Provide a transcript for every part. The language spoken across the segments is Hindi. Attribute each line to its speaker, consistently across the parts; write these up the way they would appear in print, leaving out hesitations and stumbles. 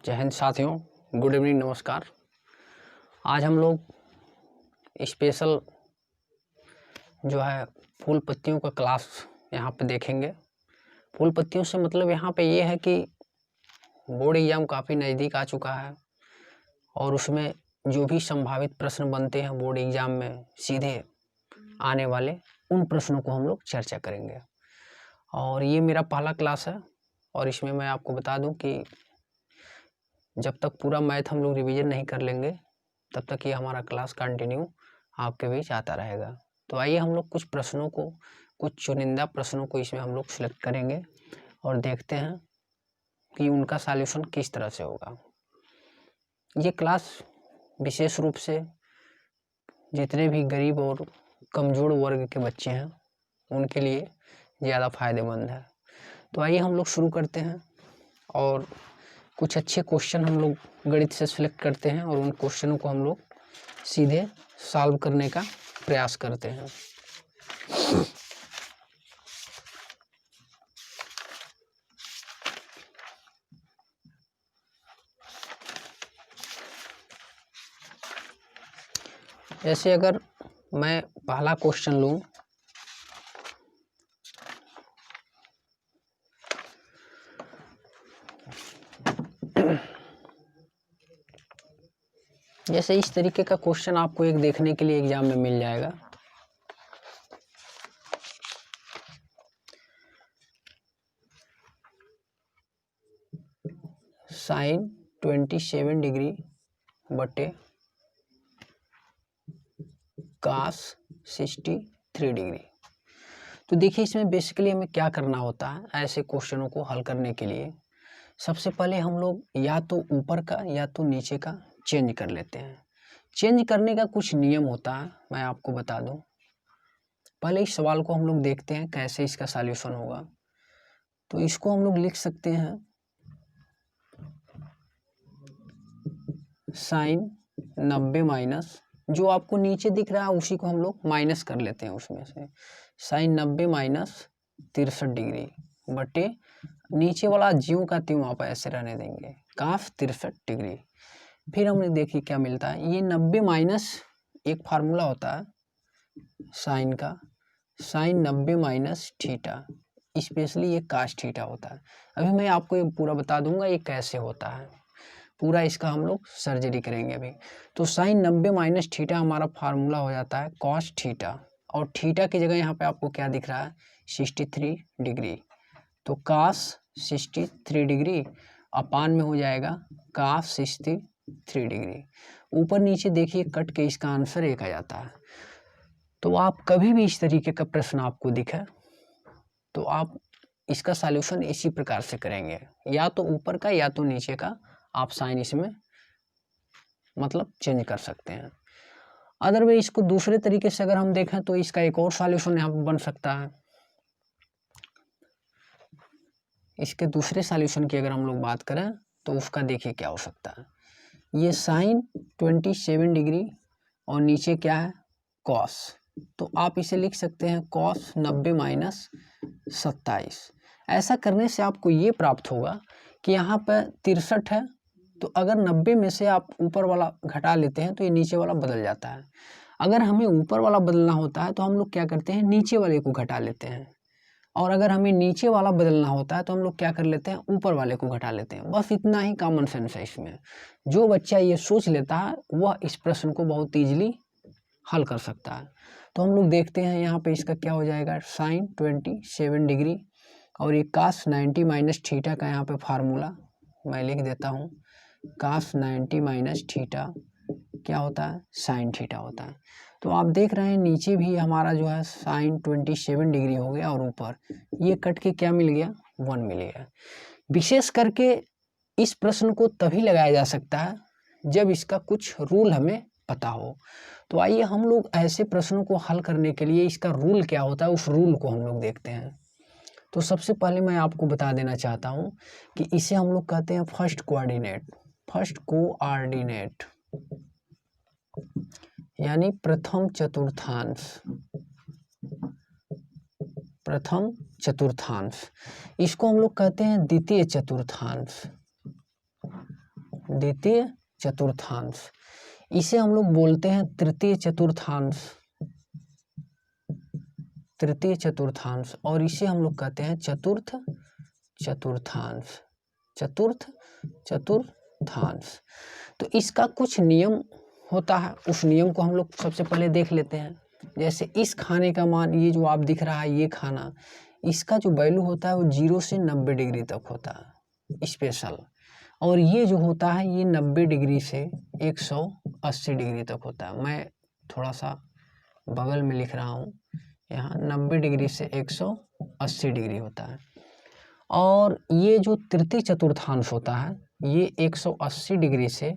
Speaker 1: जय हिंद साथियों, गुड इवनिंग, नमस्कार। आज हम लोग स्पेशल जो है फूल पत्तियों का क्लास यहाँ पे देखेंगे। फूल पत्तियों से मतलब यहाँ पे ये है कि बोर्ड एग्ज़ाम काफ़ी नज़दीक आ चुका है और उसमें जो भी संभावित प्रश्न बनते हैं बोर्ड एग्ज़ाम में सीधे आने वाले, उन प्रश्नों को हम लोग चर्चा करेंगे। और ये मेरा पहला क्लास है और इसमें मैं आपको बता दूं कि जब तक पूरा मैथ हम लोग रिवीजन नहीं कर लेंगे तब तक ये हमारा क्लास कंटिन्यू आपके बीच आता रहेगा। तो आइए हम लोग कुछ प्रश्नों को, कुछ चुनिंदा प्रश्नों को इसमें हम लोग सिलेक्ट करेंगे और देखते हैं कि उनका सॉल्यूशन किस तरह से होगा। ये क्लास विशेष रूप से जितने भी गरीब और कमज़ोर वर्ग के बच्चे हैं उनके लिए ज़्यादा फायदेमंद है। तो आइए हम लोग शुरू करते हैं और कुछ अच्छे क्वेश्चन हम लोग गणित से सिलेक्ट करते हैं और उन क्वेश्चनों को हम लोग सीधे सॉल्व करने का प्रयास करते हैं। जैसे अगर मैं पहला क्वेश्चन लूं, जैसे इस तरीके का क्वेश्चन आपको एक देखने के लिए एग्जाम में मिल जाएगा। साइन 27 डिग्री बटे कास 63 डिग्री। तो देखिए इसमें बेसिकली हमें क्या करना होता है ऐसे क्वेश्चनों को हल करने के लिए। सबसे पहले हम लोग या तो ऊपर का या तो नीचे का चेंज कर लेते हैं। चेंज करने का कुछ नियम होता है, मैं आपको बता दूं। पहले इस सवाल को हम लोग देखते हैं कैसे इसका सॉल्यूशन होगा। तो इसको हम लोग लिख सकते हैं साइन 90 माइनस, जो आपको नीचे दिख रहा है उसी को हम लोग माइनस कर लेते हैं उसमें से। साइन 90 माइनस 63 डिग्री बटे नीचे वाला ज्यों का त्यों आप ऐसे रहने देंगे, काफ 63 डिग्री। फिर हमने देखिए क्या मिलता है। ये 90 माइनस एक फार्मूला होता है साइन का, साइन 90 माइनस थीटा, स्पेशली ये काश थीटा होता है। अभी मैं आपको ये पूरा बता दूंगा ये कैसे होता है, पूरा इसका हम लोग सर्जरी करेंगे अभी। तो साइन 90 माइनस थीटा हमारा फार्मूला हो जाता है कॉस थीटा, और थीटा की जगह यहाँ पे आपको क्या दिख रहा है 63 डिग्री। तो कास 63 डिग्री अपान में हो जाएगा कास 63 डिग्री। ऊपर नीचे देखिए कट के इसका आंसर 1 आ जाता है। तो आप कभी भी इस तरीके का प्रश्न आपको दिखे तो आप इसका सॉल्यूशन इसी प्रकार से करेंगे, या तो ऊपर का या तो नीचे का आप साइन इसमें मतलब चेंज कर सकते हैं। अदरवाइज इसको दूसरे तरीके से अगर हम देखें तो इसका एक और सॉल्यूशन यहाँ पर बन सकता है। इसके दूसरे सॉल्यूशन की अगर हम लोग बात करें तो उसका देखिए क्या हो सकता है। ये साइन 27 डिग्री और नीचे क्या है कॉस, तो आप इसे लिख सकते हैं कॉस 90 माइनस 27। ऐसा करने से आपको ये प्राप्त होगा कि यहाँ पर 63 है, तो अगर 90 में से आप ऊपर वाला घटा लेते हैं तो ये नीचे वाला बदल जाता है। अगर हमें ऊपर वाला बदलना होता है तो हम लोग क्या करते हैं नीचे वाले को घटा लेते हैं, और अगर हमें नीचे वाला बदलना होता है तो हम लोग क्या कर लेते हैं ऊपर वाले को घटा लेते हैं। बस इतना ही कॉमन सेंस है इसमें। जो बच्चा ये सोच लेता है वह इस प्रश्न को बहुत ईजिली हल कर सकता है। तो हम लोग देखते हैं यहाँ पे इसका क्या हो जाएगा, साइन 27 डिग्री और ये कास 90 माइनस थीटा का यहाँ पे फार्मूला मैं लिख देता हूँ। कास 90 माइनस थीटा क्या होता है साइन थीटा होता है। तो आप देख रहे हैं नीचे भी हमारा जो है साइन 27 डिग्री हो गया और ऊपर ये कट के क्या मिल गया 1 मिल गया। विशेष करके इस प्रश्न को तभी लगाया जा सकता है जब इसका कुछ रूल हमें पता हो। तो आइए हम लोग ऐसे प्रश्नों को हल करने के लिए इसका रूल क्या होता है उस रूल को हम लोग देखते हैं। तो सबसे पहले मैं आपको बता देना चाहता हूँ कि इसे हम लोग कहते हैं फर्स्ट कोऑर्डिनेट, फर्स्ट कोऑर्डिनेट यानी प्रथम चतुर्थांश, प्रथम चतुर्थांश। इसको हम लोग कहते हैं द्वितीय चतुर्थांश, द्वितीय चतुर्थांश, इसे हम लोग बोलते हैं तृतीय चतुर्थांश, तृतीय चतुर्थांश, और इसे हम लोग कहते हैं चतुर्थ चतुर्थांश, चतुर्थ चतुर्थांश। तो इसका कुछ नियम होता है, उस नियम को हम लोग सबसे पहले देख लेते हैं। जैसे इस खाने का मान, ये जो आप दिख रहा है ये खाना, इसका जो वैल्यू होता है वो 0 से 90 डिग्री तक होता है स्पेशल, और ये जो होता है ये 90 डिग्री से 180 डिग्री तक होता है। मैं थोड़ा सा बगल में लिख रहा हूँ, यहाँ 90 डिग्री से 180 डिग्री होता है। और ये जो तृतीय चतुर्थांश होता है ये 180 डिग्री से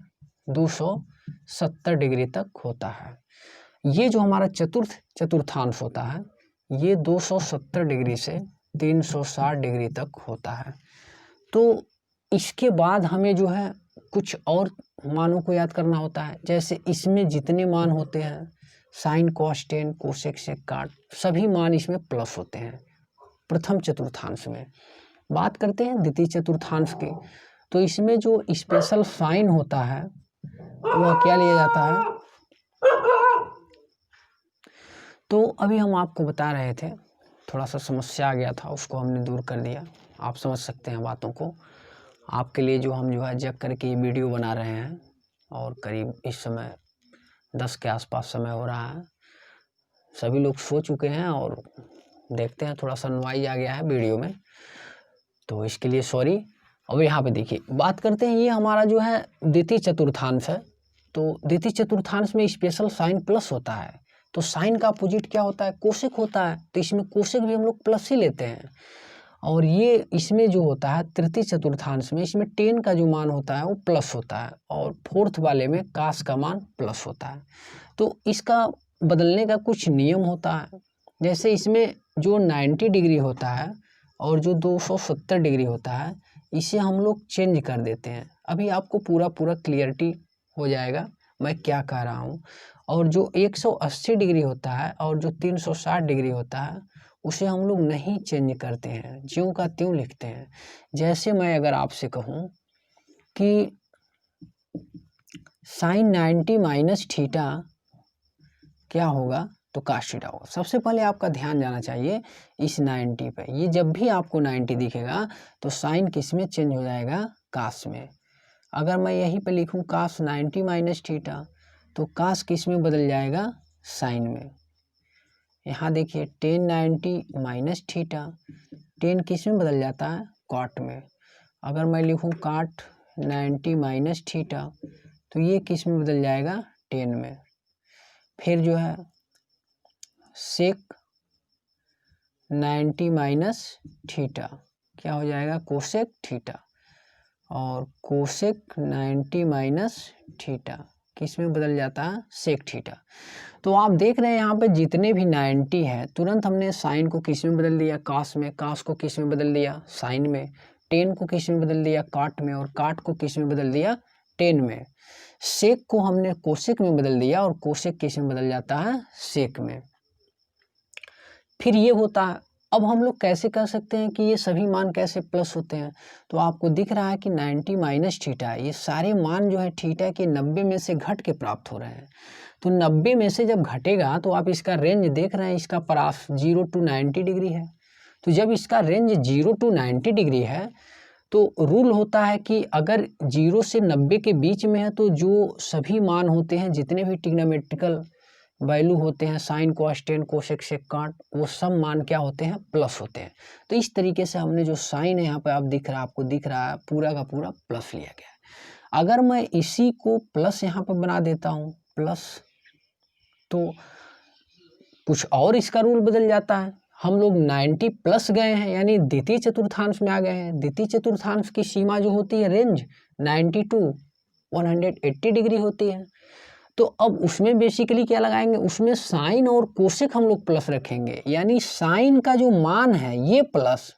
Speaker 1: 270 डिग्री तक होता है। ये जो हमारा चतुर्थ चतुर्थांश होता है ये 270 डिग्री से 360 डिग्री तक होता है। तो इसके बाद हमें जो है कुछ और मानों को याद करना होता है। जैसे इसमें जितने मान होते हैं sine cos tan cosec sec cot, सभी मान इसमें प्लस होते हैं प्रथम चतुर्थांश में। बात करते हैं द्वितीय चतुर्थांश की, तो इसमें जो स्पेशल साइन होता है वह क्या लिया जाता है। तो अभी हम आपको बता रहे थे, थोड़ा सा समस्या आ गया था उसको हमने दूर कर दिया, आप समझ सकते हैं बातों को। आपके लिए जो हम जो है जग करके ये वीडियो बना रहे हैं, और करीब इस समय 10 के आसपास समय हो रहा है, सभी लोग सो चुके हैं, और देखते हैं थोड़ा सा नॉइज आ गया है वीडियो में, तो इसके लिए सॉरी। अब यहाँ पे देखिए बात करते हैं, ये हमारा जो है द्वितीय चतुर्थांश है। तो द्वितीय चतुर्थांश में स्पेशल साइन प्लस होता है, तो साइन का अपोजिट क्या होता है, कोसेक होता है, तो इसमें कोसेक भी हम लोग प्लस ही लेते हैं। और ये इसमें जो होता है तृतीय चतुर्थांश में, इसमें टेन का जो मान होता है वो प्लस होता है, और फोर्थ वाले में कास का मान प्लस होता है। तो इसका बदलने का कुछ नियम होता है। जैसे इसमें जो 90 डिग्री होता है और जो 270 डिग्री होता है, इसे हम लोग चेंज कर देते हैं। अभी आपको पूरा क्लियरिटी हो जाएगा मैं क्या कह रहा हूँ। और जो 180 डिग्री होता है और जो 360 डिग्री होता है उसे हम लोग नहीं चेंज करते हैं, ज्यों का त्यों लिखते हैं। जैसे मैं अगर आपसे कहूँ कि साइन 90 माइनस थीटा क्या होगा, तो काश थीटा होगा। सबसे पहले आपका ध्यान जाना चाहिए इस 90 पे। ये जब भी आपको 90 दिखेगा तो साइन किस में चेंज हो जाएगा, कास में। अगर मैं यहीं पे लिखूं कास 90 माइनस थीटा, तो कास किस में बदल जाएगा, साइन में। यहाँ देखिए टेन 90 माइनस थीटा, टेन किस में बदल जाता है, कॉट में। अगर मैं लिखूं काट 90 माइनस थीटा, तो ये किस में बदल जाएगा, टेन में। फिर जो है सेक 90 माइनस थीटा क्या हो जाएगा, कोसेक थीटा। और कोसेक 90 माइनस थीटा किस में बदल जाता है, सेक थीटा। तो आप देख रहे हैं यहाँ पे जितने भी 90 है, तुरंत हमने साइन को किस में बदल दिया, कास में, कास को किस में बदल दिया, साइन में, टेन को किस में बदल दिया, काट में, और काट को किस में बदल दिया, टेन में। सेक को हमने कोसेक में बदल दिया, और कोसेक किस में बदल जाता है, सेक में। फिर ये होता है, अब हम लोग कैसे कर सकते हैं कि ये सभी मान कैसे प्लस होते हैं। तो आपको दिख रहा है कि 90 माइनस थीटा, ये सारे मान जो है थीटा के 90 में से घट के प्राप्त हो रहे हैं। तो 90 में से जब घटेगा तो आप इसका रेंज देख रहे हैं, इसका परास 0 to 90 डिग्री है। तो जब इसका रेंज 0 to 90 डिग्री है तो रूल होता है कि अगर 0 से 90 के बीच में है तो जो सभी मान होते हैं, जितने भी ट्रिग्नोमेट्रिकल वैल्यू होते हैं, sine cos tan cosec sec cot, वो सब मान क्या होते हैं, प्लस होते हैं। तो इस तरीके से हमने जो साइन है यहाँ पे आप दिख रहा है, आपको दिख रहा है पूरा का पूरा प्लस लिया गया है। अगर मैं इसी को प्लस यहाँ पे बना देता हूँ प्लस, तो कुछ और इसका रूल बदल जाता है। हम लोग 90 प्लस गए हैं, यानी द्वितीय चतुर्थांश में आ गए हैं। द्वितीय चतुर्थांश की सीमा जो होती है, रेंज 90 to 180 डिग्री होती है। तो अब उसमें बेसिकली क्या लगाएंगे, उसमें साइन और कोसेक हम लोग प्लस रखेंगे, यानी साइन का जो मान है ये प्लस,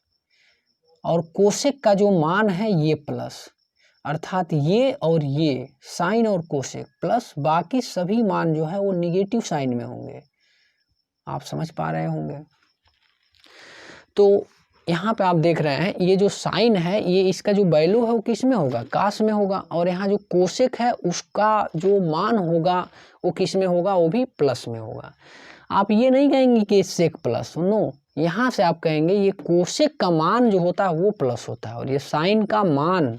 Speaker 1: और कोसेक का जो मान है ये प्लस। अर्थात ये और ये साइन और कोसेक प्लस, बाकी सभी मान जो है वो निगेटिव साइन में होंगे। आप समझ पा रहे होंगे। तो यहाँ पे आप देख रहे हैं ये जो साइन है ये इसका जो वैल्यू है वो किस में होगा, काश में होगा, और यहाँ जो कोसेक है उसका जो मान होगा वो किस में होगा, वो भी प्लस में होगा। आप ये नहीं कहेंगे कि सेक प्लस, नो, यहाँ से आप कहेंगे ये कोसेक का मान जो होता है वो प्लस होता है, और ये साइन का मान,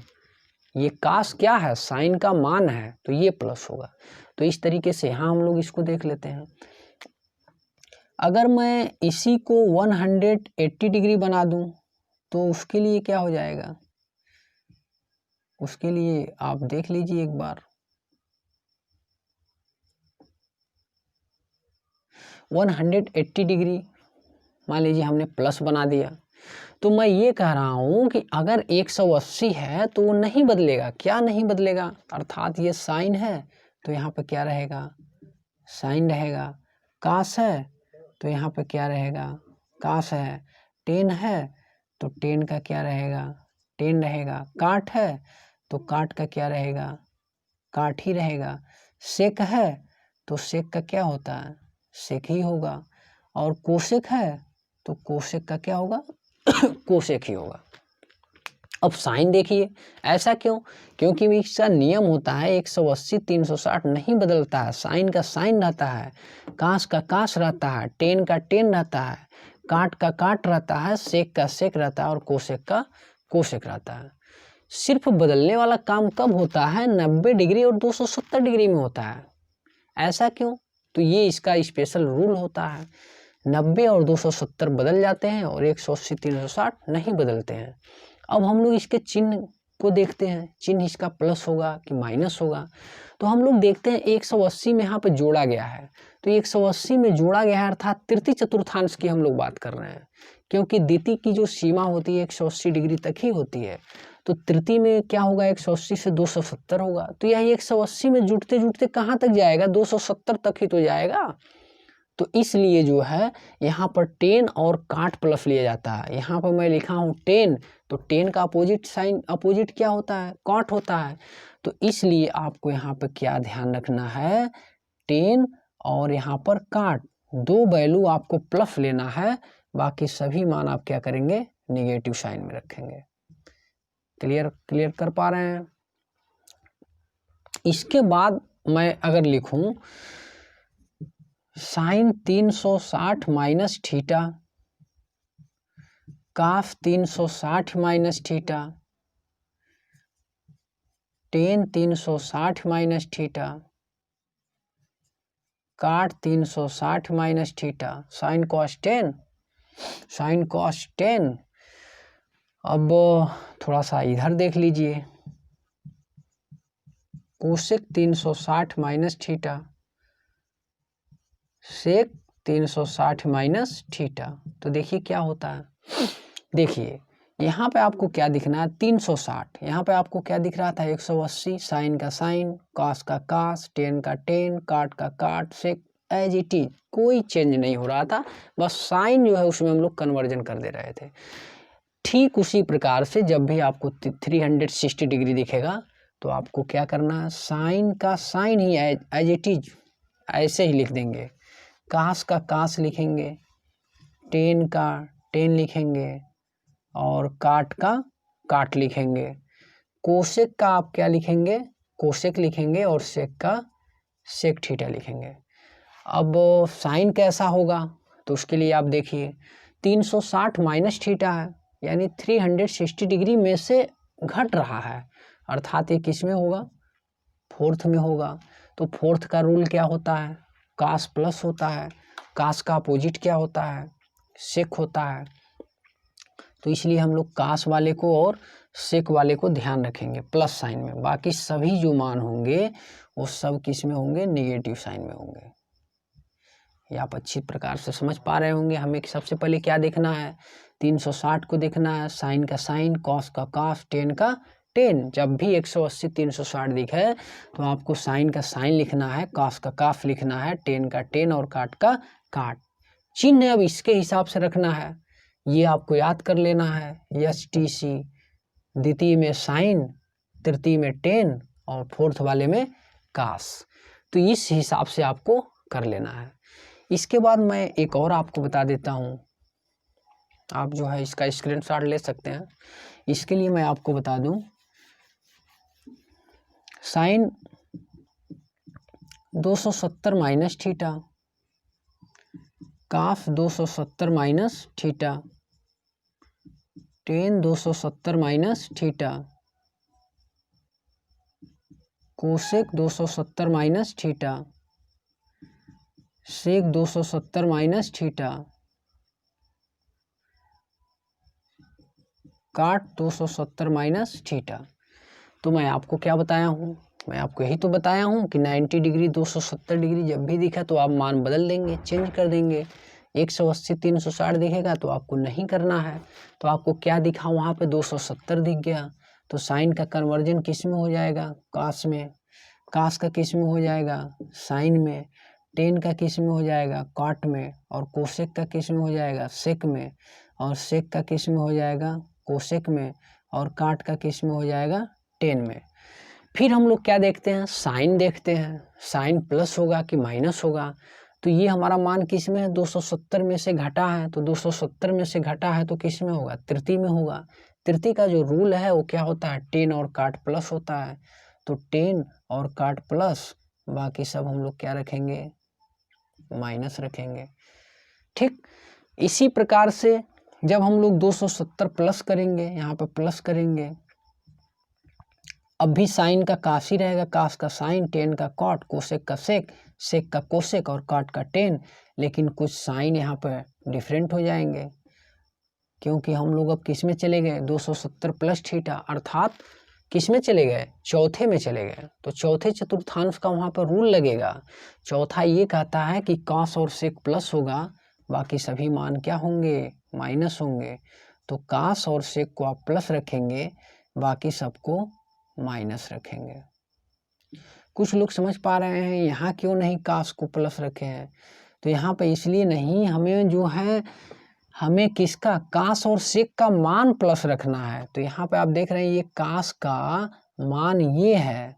Speaker 1: ये काश क्या है, साइन का मान है, तो ये प्लस होगा। तो इस तरीके से यहाँ हम लोग इसको देख लेते हैं। अगर मैं इसी को 180 डिग्री बना दूं तो उसके लिए क्या हो जाएगा, उसके लिए आप देख लीजिए एक बार। 180 डिग्री मान लीजिए हमने प्लस बना दिया, तो मैं ये कह रहा हूँ कि अगर 180 है तो वो नहीं बदलेगा। क्या नहीं बदलेगा, अर्थात ये साइन है तो यहाँ पे क्या रहेगा, साइन रहेगा। काश है तो यहाँ पे क्या रहेगा, काश है। टेन है तो टेन का क्या रहेगा, टेन रहेगा। काट है तो काट का क्या रहेगा, काट ही रहेगा। सेक है तो सेक का क्या होता है, सेक ही होगा। और कोसेक है तो कोसेक का क्या होगा कोसेक ही होगा। अब साइन देखिए, ऐसा क्यों, क्योंकि इसका नियम होता है 180 360 नहीं बदलता है, साइन का साइन रहता है, काश का काश रहता है, टेन का टेन रहता है, काट का काट रहता है, सेक का सेक रहता है, और कोसेक का कोसेक रहता है। सिर्फ बदलने वाला काम कब होता है, 90 डिग्री और 270 डिग्री में होता है। ऐसा क्यों, तो ये इसका स्पेशल रूल होता है। 90 और 270 बदल जाते हैं और 180 360 नहीं बदलते हैं। अब हम लोग इसके चिन्ह को देखते हैं, चिन्ह इसका प्लस होगा कि माइनस होगा। तो हम लोग देखते हैं 180 में यहाँ पे जोड़ा गया है, तो 180 में जोड़ा गया है अर्थात तृतीय चतुर्थांश की हम लोग बात कर रहे हैं, क्योंकि द्वितीय की जो सीमा होती है 180 डिग्री तक ही होती है। तो तृतीय में क्या होगा, 180 से 270 होगा, तो यह 180 में जुड़ते जुड़ते कहाँ तक जाएगा, 270 तक ही तो जाएगा। तो इसलिए जो है यहाँ पर टेन और काट प्लस लिया जाता है। यहाँ पर मैं लिखा हूँ टेन, तो टेन का अपोजिट साइन, अपोजिट क्या होता है, काट होता है। तो इसलिए आपको यहाँ पर क्या ध्यान रखना है, टेन और यहाँ पर काट, दो वैल्यू आपको प्लस लेना है, बाकी सभी मान आप क्या करेंगे, निगेटिव साइन में रखेंगे। क्लियर कर पा रहे हैं। इसके बाद मैं अगर लिखूं साइन 360 माइनस थीटा, काफ 360 minus theta, ten 360 minus theta, काट 360 minus theta, sine cos 10, sine cos 10। अब थोड़ा सा इधर देख लीजिए, कोसेक 360 माइनस थीटा, सेक 360 माइनस थीटा। तो देखिए क्या होता है, देखिए यहाँ पे आपको क्या दिखना है, 360, यहाँ पे आपको क्या दिख रहा था, 180, साइन का साइन, कास का कास, टेन का टेन, काट का काट, सेक एज इट इज, कोई चेंज नहीं हो रहा था, बस साइन जो है उसमें हम लोग कन्वर्जन कर दे रहे थे। ठीक उसी प्रकार से जब भी आपको 360 डिग्री दिखेगा तो आपको क्या करना है, साइन का साइन ही एज इट इज ऐसे ही लिख देंगे, कास का कास लिखेंगे, टेन का टेन लिखेंगे, और काट का काट लिखेंगे। कोसेक का आप क्या लिखेंगे, कोसेक लिखेंगे, और सेक का सेक थीटा लिखेंगे। अब साइन कैसा होगा, तो उसके लिए आप देखिए 360 माइनस थीटा है, यानी 360 डिग्री में से घट रहा है, अर्थात ये किस में होगा, फोर्थ में होगा। तो फोर्थ का रूल क्या होता है, कास प्लस होता है, कास का अपोजिट क्या होता है, सेक होता है। तो इसलिए हम लोग कास वाले को और सेक वाले को ध्यान रखेंगे प्लस साइन में, बाकी सभी जो मान होंगे वो सब किस में होंगे, निगेटिव साइन में होंगे। ये आप अच्छी प्रकार से समझ पा रहे होंगे। हमें सबसे पहले क्या देखना है, 360 को देखना है, साइन का साइन, कॉस का कॉस, टेन का टेन। जब भी 180 360 दिखे तो आपको साइन का साइन लिखना है, कॉस का कॉस लिखना है, टेन का टेन और काट का काट। चिन्ह अब इसके हिसाब से रखना है, ये आपको याद कर लेना है, STC, द्वितीय में साइन, तृतीय में टेन और फोर्थ वाले में कास। तो इस हिसाब से आपको कर लेना है। इसके बाद मैं एक और आपको बता देता हूँ, आप जो है इसका स्क्रीनशॉट ले सकते हैं। इसके लिए मैं आपको बता दूं, साइन 270 माइनस थीटा, काफ 270 minus theta, tan 270 minus theta, cosec 270 minus theta, sec 270 minus theta, cot 270 minus theta. तो मैं आपको क्या बताया हूँ, मैं आपको यही तो बताया हूँ कि 90 डिग्री 270 डिग्री जब भी दिखा तो आप मान बदल देंगे, चेंज कर देंगे। 180 360 दिखेगा तो आपको नहीं करना है। तो आपको क्या दिखा वहाँ पे 270 दिख गया, तो साइन का कन्वर्जन किस में हो जाएगा, कास में, कास का किस में हो जाएगा, साइन में, टेन का किस में हो जाएगा, काट में, और कोसेक का किस में हो जाएगा, सेक में, और सेक का किस में हो जाएगा, कोसेक में, और काट का किस में हो जाएगा, टेन में। फिर हम लोग क्या देखते हैं, साइन देखते हैं, साइन प्लस होगा कि माइनस होगा। तो ये हमारा मान किस में है, 270 में से घटा है, तो 270 में से घटा है तो किस में होगा, तृतीय में होगा। तृतीय का जो रूल है वो क्या होता है, टेन और काट प्लस होता है। तो टेन और काट प्लस, बाकी सब हम लोग क्या रखेंगे, माइनस रखेंगे। ठीक इसी प्रकार से जब हम लोग 270 प्लस करेंगे, यहाँ पे प्लस करेंगे, अब भी साइन का काश ही रहेगा, काश का साइन, टेन का कॉट, कोसेक का सेक, सेक का कोसेक और काट का टेन। लेकिन कुछ साइन यहाँ पे डिफरेंट हो जाएंगे, क्योंकि हम लोग अब किस में चले गए, 270 प्लस थीटा, अर्थात किस में चले गए, चौथे में चले गए। तो चौथे चतुर्थांश का वहाँ पर रूल लगेगा। चौथा ये कहता है कि काश और सेक प्लस होगा, बाकी सभी मान क्या होंगे, माइनस होंगे। तो काश और सेक को आप प्लस रखेंगे, बाकी सबको माइनस रखेंगे। कुछ लोग समझ पा रहे हैं यहाँ क्यों नहीं काश को प्लस रखे हैं, तो यहाँ पे इसलिए नहीं, हमें जो है हमें किसका, काश और सेक का मान प्लस रखना है। तो यहाँ पे आप देख रहे हैं ये काश का मान ये है,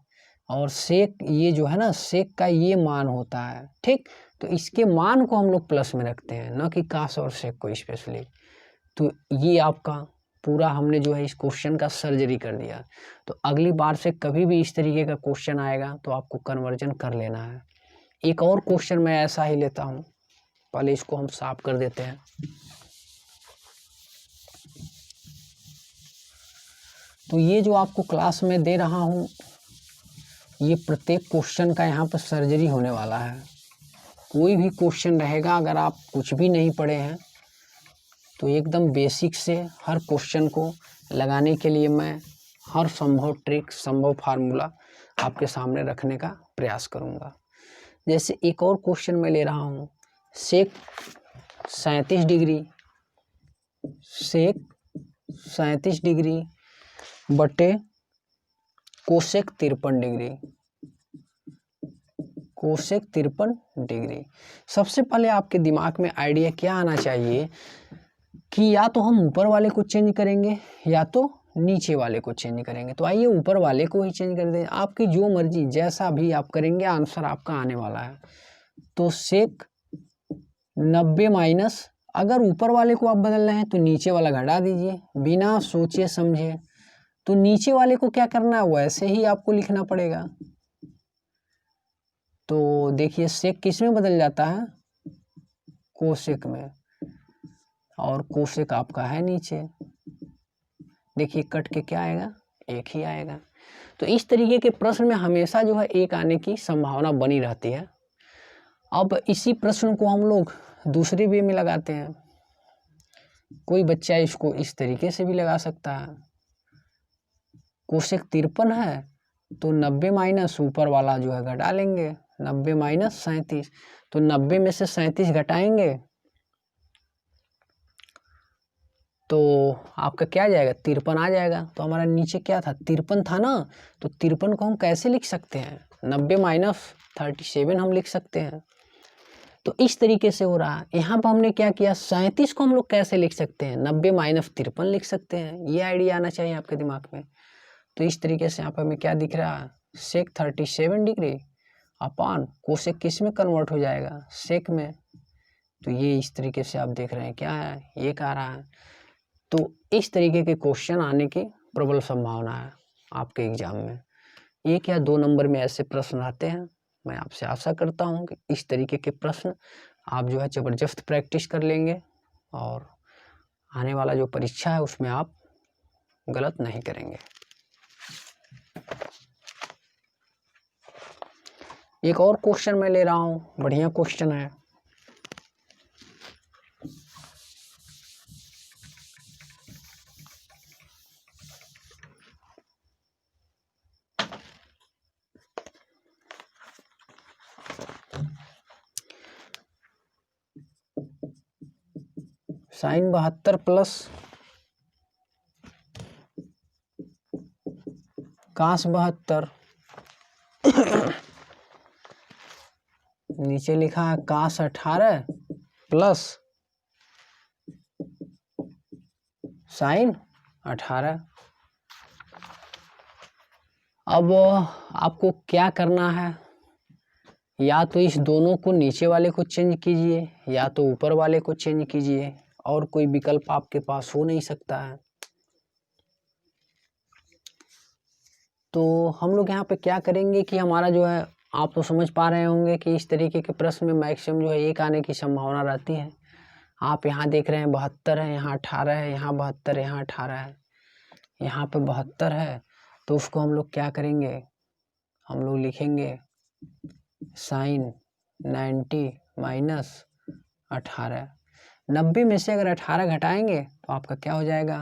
Speaker 1: और सेक ये जो है ना, सेक का ये मान होता है। ठीक, तो इसके मान को हम लोग प्लस में रखते हैं, न कि काश और सेक को स्पेशली। तो ये आपका पूरा हमने जो है इस क्वेश्चन का सर्जरी कर दिया। तो अगली बार से कभी भी इस तरीके का क्वेश्चन आएगा तो आपको कन्वर्जन कर लेना है। एक और क्वेश्चन मैं ऐसा ही लेता हूँ, पहले इसको हम साफ कर देते हैं। तो ये जो आपको क्लास में दे रहा हूँ, ये प्रत्येक क्वेश्चन का यहाँ पर सर्जरी होने वाला है। कोई भी क्वेश्चन रहेगा, अगर आप कुछ भी नहीं पढ़े हैं तो एकदम बेसिक से हर क्वेश्चन को लगाने के लिए मैं हर संभव ट्रिक, संभव फार्मूला आपके सामने रखने का प्रयास करूंगा। जैसे एक और क्वेश्चन मैं ले रहा हूँ, सेक 37 डिग्री, सेक 37 डिग्री बटे कोसेक 53 डिग्री, कोसेक 53 डिग्री। सबसे पहले आपके दिमाग में आइडिया क्या आना चाहिए कि या तो हम ऊपर वाले को चेंज करेंगे या तो नीचे वाले को चेंज करेंगे। तो आइए ऊपर वाले को ही चेंज कर दें, आपकी जो मर्जी, जैसा भी आप करेंगे आंसर आपका आने वाला है। तो सेक 90 माइनस, अगर ऊपर वाले को आप बदल रहे हैं तो नीचे वाला घटा दीजिए, बिना सोचे समझे। तो नीचे वाले को क्या करना है, वैसे ही आपको लिखना पड़ेगा। तो देखिए सेक किस में बदल जाता है, कोसेक में, और कोसेक आपका है नीचे। देखिए कट के क्या आएगा, एक ही आएगा। तो इस तरीके के प्रश्न में हमेशा जो है एक आने की संभावना बनी रहती है। अब इसी प्रश्न को हम लोग दूसरे वे में लगाते हैं। कोई बच्चा इसको इस तरीके से भी लगा सकता है, कोसेक 53 है तो 90 माइनस ऊपर वाला जो है घटा लेंगे, 90 माइनस 37। तो 90 में से 37 घटाएंगे तो आपका क्या आ जाएगा, 53 आ जाएगा। तो हमारा नीचे क्या था, 53 था ना, तो 53 को हम कैसे लिख सकते हैं, 90 माइनस 37 हम लिख सकते हैं। तो इस तरीके से हो रहा है। यहाँ पर हमने क्या किया, 37 को हम लोग कैसे लिख सकते हैं, 90 माइनस 53 लिख सकते हैं। ये आइडिया आना चाहिए आपके दिमाग में। तो इस तरीके से यहाँ पर हमें क्या दिख रहा है, सेक 37 डिग्री अपॉन कोसेक किस में कन्वर्ट हो जाएगा, सेक में, तो ये इस तरीके से आप देख रहे हैं क्या है, ये आ रहा है। तो इस तरीके के क्वेश्चन आने की प्रबल संभावना है आपके एग्जाम में। 1 या 2 नंबर में ऐसे प्रश्न आते हैं। मैं आपसे आशा करता हूँ कि इस तरीके के प्रश्न आप जो है ज़बरदस्त प्रैक्टिस कर लेंगे और आने वाला जो परीक्षा है उसमें आप गलत नहीं करेंगे। एक और क्वेश्चन मैं ले रहा हूँ, बढ़िया क्वेश्चन है। sin 72 प्लस cos 72, नीचे लिखा है cos 18 प्लस sin 18। अब आपको क्या करना है, या तो इस दोनों को नीचे वाले को चेंज कीजिए या तो ऊपर वाले को चेंज कीजिए, और कोई विकल्प आपके पास हो नहीं सकता है। तो हम लोग यहाँ पे क्या करेंगे कि हमारा जो है, आप तो समझ पा रहे होंगे कि इस तरीके के प्रश्न में मैक्सिमम जो है 1 आने की संभावना रहती है। आप यहाँ देख रहे हैं 72 है, यहाँ 18 है, यहाँ 72 है, यहाँ 18 है, यहाँ पे 72 है। तो उसको हम लोग क्या करेंगे, हम लोग लिखेंगे sin 90 माइनस 18। 90 में से अगर 18 घटाएंगे तो आपका क्या हो जाएगा,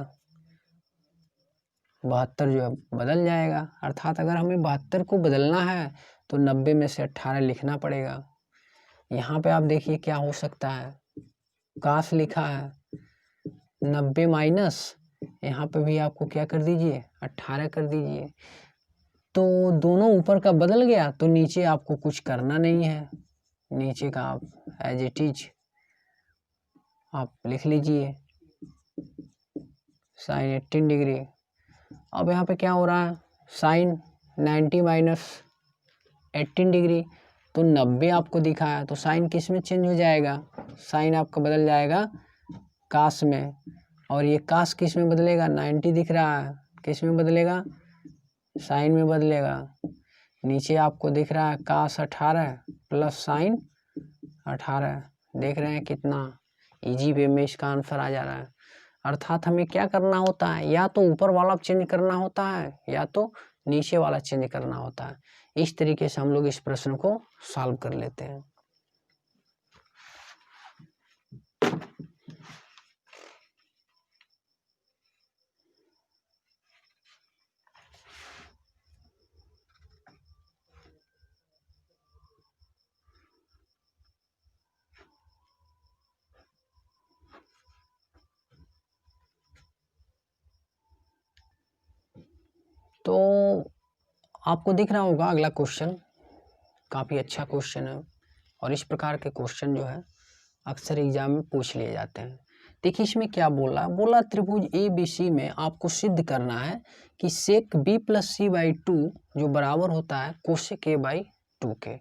Speaker 1: 72 जो है बदल जाएगा। अर्थात अगर हमें 72 को बदलना है तो 90 में से 18 लिखना पड़ेगा। यहाँ पे आप देखिए क्या हो सकता है, काश लिखा है 90 माइनस, यहाँ पे भी आपको क्या कर दीजिए 18 कर दीजिए। तो दोनों ऊपर का बदल गया, तो नीचे आपको कुछ करना नहीं है, नीचे का आप एज इट इज आप लिख लीजिए sin 18 डिग्री। अब यहाँ पे क्या हो रहा है, sin 90 माइनस 18 डिग्री, तो 90 आपको दिखा है, तो साइन किस में चेंज हो जाएगा, साइन आपका बदल जाएगा कास में, और ये कास किस में बदलेगा, 90 दिख रहा है, किस में बदलेगा, साइन में बदलेगा। नीचे आपको दिख रहा है कास 18 प्लस साइन 18, देख रहे हैं कितना इजी वे में इसका आंसर आ जा रहा है। अर्थात हमें क्या करना होता है, या तो ऊपर वाला चेंज करना होता है या तो नीचे वाला चेंज करना होता है। इस तरीके से हम लोग इस प्रश्न को सॉल्व कर लेते हैं। तो आपको दिख रहा होगा अगला क्वेश्चन काफ़ी अच्छा क्वेश्चन है, और इस प्रकार के क्वेश्चन जो है अक्सर एग्जाम में पूछ लिए जाते हैं। देखिए इसमें क्या बोला त्रिभुज ABC में आपको सिद्ध करना है कि सेक B प्लस सी बाई 2 जो बराबर होता है कोसेक A बाई 2 के।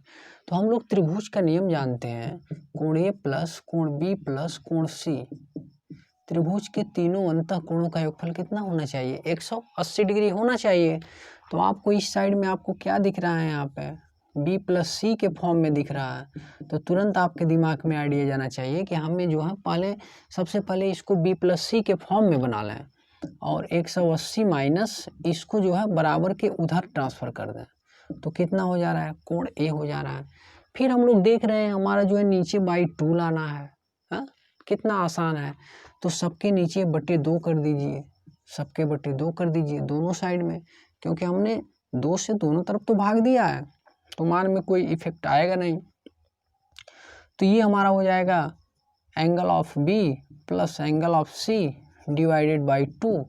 Speaker 1: तो हम लोग त्रिभुज का नियम जानते हैं, कोण A प्लस कोण B प्लस कोण C, त्रिभुज के तीनों अंतः कोणों का योगफल कितना होना चाहिए, 180 डिग्री होना चाहिए। तो आपको इस साइड में आपको क्या दिख रहा है, यहाँ पे B प्लस सी के फॉर्म में दिख रहा है। तो तुरंत आपके दिमाग में आइडिया जाना चाहिए कि हमें जो है सबसे पहले इसको B प्लस सी के फॉर्म में बना लें, और 180 माइनस इसको जो है बराबर के उधर ट्रांसफर कर दें। तो कितना हो जा रहा है, कोण A हो जा रहा है। फिर हम लोग देख रहे हैं हमारा जो है नीचे बाई 2 लाना है, कितना आसान है। तो सबके नीचे बटे 2 कर दीजिए, सबके बटे 2 कर दीजिए दोनों साइड में, क्योंकि हमने 2 से दोनों तरफ तो भाग दिया है, तो मान में कोई इफेक्ट आएगा नहीं। तो ये हमारा हो जाएगा angle of B plus angle of C divided by 2,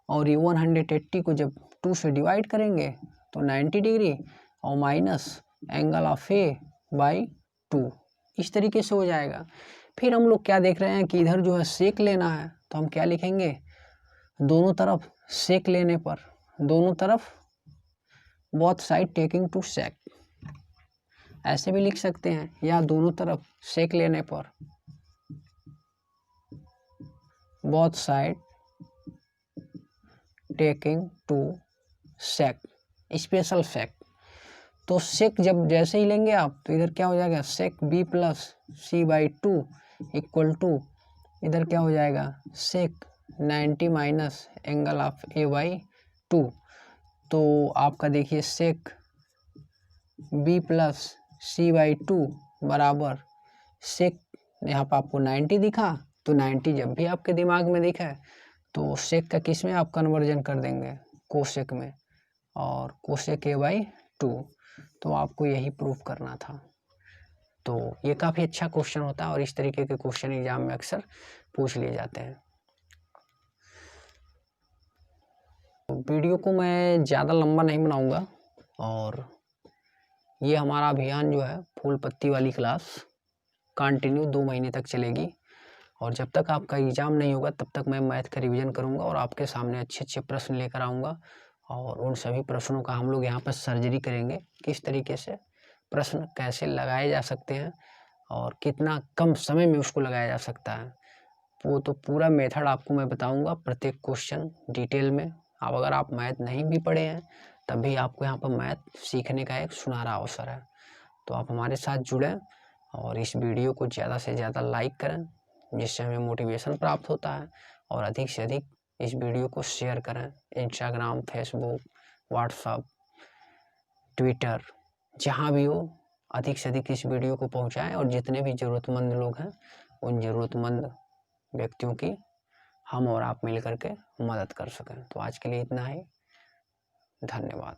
Speaker 1: और ये 180 को जब 2 से डिवाइड करेंगे तो 90 डिग्री, और minus angle of A by 2, इस तरीके से हो जाएगा। फिर हम लोग क्या देख रहे हैं कि इधर जो है सेक लेना है, तो हम क्या लिखेंगे, दोनों तरफ सेक लेने पर, दोनों तरफ बोथ साइड टेकिंग टू सेक, ऐसे भी लिख सकते हैं, या दोनों तरफ सेक लेने पर both side taking to sec, special sec. तो सेक जब जैसे ही लेंगे आप तो इधर क्या हो जाएगा, sec B plus C by two equal to, इधर क्या हो जाएगा, sec 90 minus angle of A by two. तो आपका देखिए sec B plus C by two बराबर सेक, यहाँ पर आपको 90 दिखा तो 90 जब भी आपके दिमाग में दिखा है तो सेक का किस में आप कन्वर्जन कर देंगे, कोसेक में, और कोसेक ए बाई टू। तो आपको यही प्रूफ करना था। तो ये काफ़ी अच्छा क्वेश्चन होता है और इस तरीके के क्वेश्चन एग्जाम में अक्सर पूछ लिए जाते हैं। तो वीडियो को मैं ज़्यादा लंबा नहीं बनाऊंगा और ये हमारा अभियान जो है फूल पत्ती वाली क्लास कंटिन्यू 2 महीने तक चलेगी और जब तक आपका एग्ज़ाम नहीं होगा तब तक मैं मैथ का रिवीजन करूंगा और आपके सामने अच्छे अच्छे प्रश्न लेकर आऊँगा और उन सभी प्रश्नों का हम लोग यहाँ पर सर्जरी करेंगे, किस तरीके से प्रश्न कैसे लगाए जा सकते हैं और कितना कम समय में उसको लगाया जा सकता है, वो तो पूरा मेथड आपको मैं बताऊंगा, प्रत्येक क्वेश्चन डिटेल में। अब अगर आप मैथ नहीं भी पढ़े हैं तब भी आपको यहाँ पर मैथ सीखने का एक सुनहरा अवसर है। तो आप हमारे साथ जुड़ें और इस वीडियो को ज़्यादा से ज़्यादा लाइक करें जिससे हमें मोटिवेशन प्राप्त होता है और अधिक से अधिक इस वीडियो को शेयर करें, इंस्टाग्राम, फेसबुक, व्हाट्सएप, ट्विटर, जहाँ भी हो अधिक से अधिक इस वीडियो को पहुँचाएं और जितने भी ज़रूरतमंद लोग हैं उन ज़रूरतमंद व्यक्तियों की हम और आप मिल करके मदद कर सकें। तो आज के लिए इतना ही, धन्यवाद।